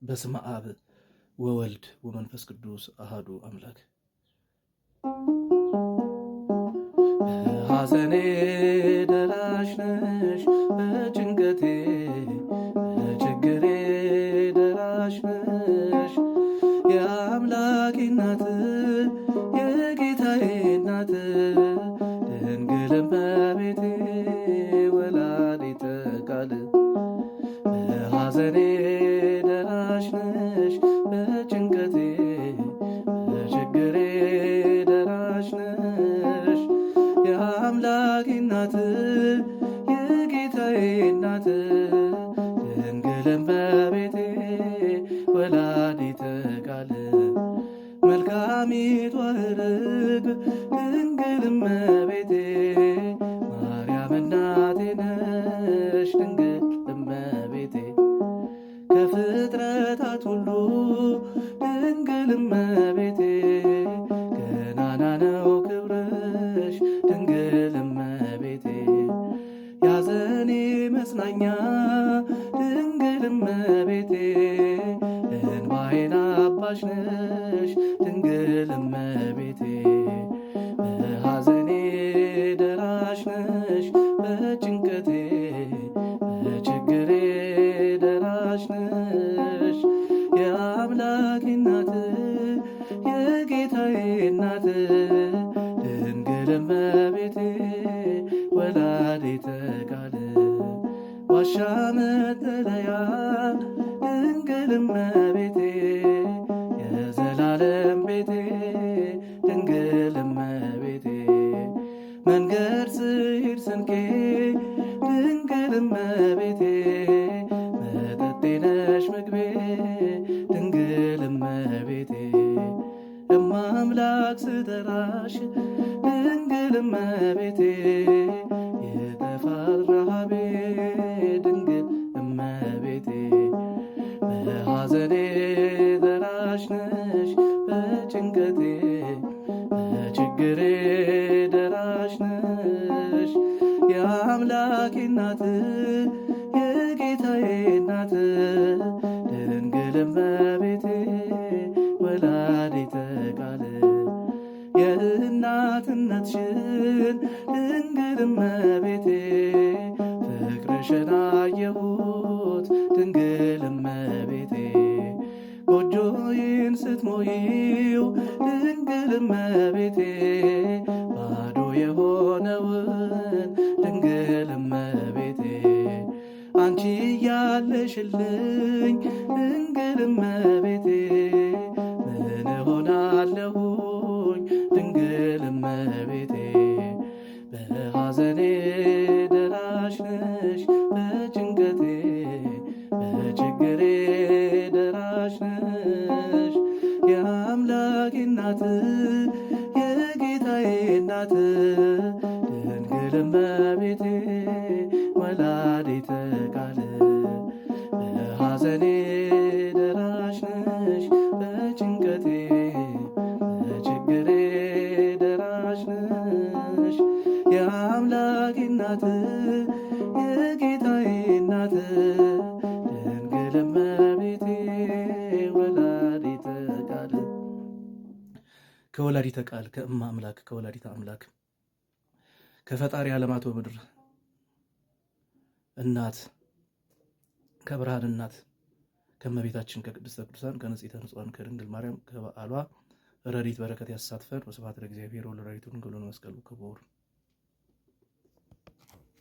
በስመ አብ ወወልድ ወመንፈስ ቅዱስ አሃዱ አምላክ። ሐዘኔ ደራሽ ነሽ በጭንቀቴ በችግሬ ደራሽ ነሽ የአምላኬ እናት የጌታዬ እናት ድንግል እመቤቴ ወላዲተ ቃል ሐዘኔ ደራሽ ነሽ በጭንቀቴ በችግሬ ደራሽ ነሽ የአምላኬ እናት የጌታዬ እናት ድንግል እመቤቴ ወላዲተ ቃል መልካሚቷ ርግብ ድንግል እመቤቴ ማርያም እናቴ ነሽ ድንግል እመቤቴ ከፍጥረታት ሁሉ ድንግል እመቤቴ ገናና ነው ክብርሽ ድንግል እመቤቴ ያዘኔ መጽናኛ ድንግል እመቤቴ እንባዬን አባሽ ነሽ ድንግል እመቤቴ በሐዘኔ ደራሽ ነሽ በጭንቀቴ በችግሬ ደራሽ ነሽ የአምላኬ እናት የጌታዬ እናት ድንግል እመቤቴ ወላዲተ ቃል ዋሻ መጠለያ ድንግል እመቤቴ የዘላለም ቤቴ ድንግል እመቤቴ መንገድ ስሄድ ስንቄ ድንግል እመቤቴ መጠጤ ነሽ ምግቤ ድንግል እመቤቴ እማምላክ ስጠራሽ ድንግል እመቤቴ የጠፋል ረሃቤ ድንግል እመቤቴ በሐዘኔ ደራሽ ነሽ በጭንቀቴ በችግሬ ደራሽ ነሽ የአምላኬ እናት የጌታዬ እናት ድንግል እመቤቴ ወላዲተ ቃል የእናትነትሽን ድንግል እመቤቴ ፍቅርሽን አየሁት ድንግል እመቤቴ ጎጆዬን ስትሞይው ድንግል እመቤቴ ባዶ የሆነውን ድንግል እመቤቴ አንቺ ያለሽልኝ ድንግል እመቤቴ ምን እሆናለሁኝ ድንግል እመቤቴ በሐዘኔ ደራሽ ነሽ በጭንቀቴ በችግሬ ደራሽ ነሽ የአምላኬ እናት የጌታዬ እናት ድንግል እመቤቴ ወላዲተ ቃል በሐዘኔ ደራሽ ነሽ በጭንቀቴ በችግሬ ደራሽ ነሽ የአምላኬ እናት የጌታዬ እናት ድንግል እመቤቴ ወላዲተ ቃል ከወላዲተ ቃል ከእማ አምላክ ከወላዲተ አምላክ ከፈጣሪ ዓለማት ወምድር እናት ከብርሃን እናት ከእመቤታችን ከቅድስተ ቅዱሳን ከንጽሕተ ንጹሐን ከድንግል ማርያም ከበዓሏ ረድኤት በረከት ያሳትፈን። ወስብሐት ለእግዚአብሔር ወለወላዲቱ ድንግል ወለመስቀሉ ክቡር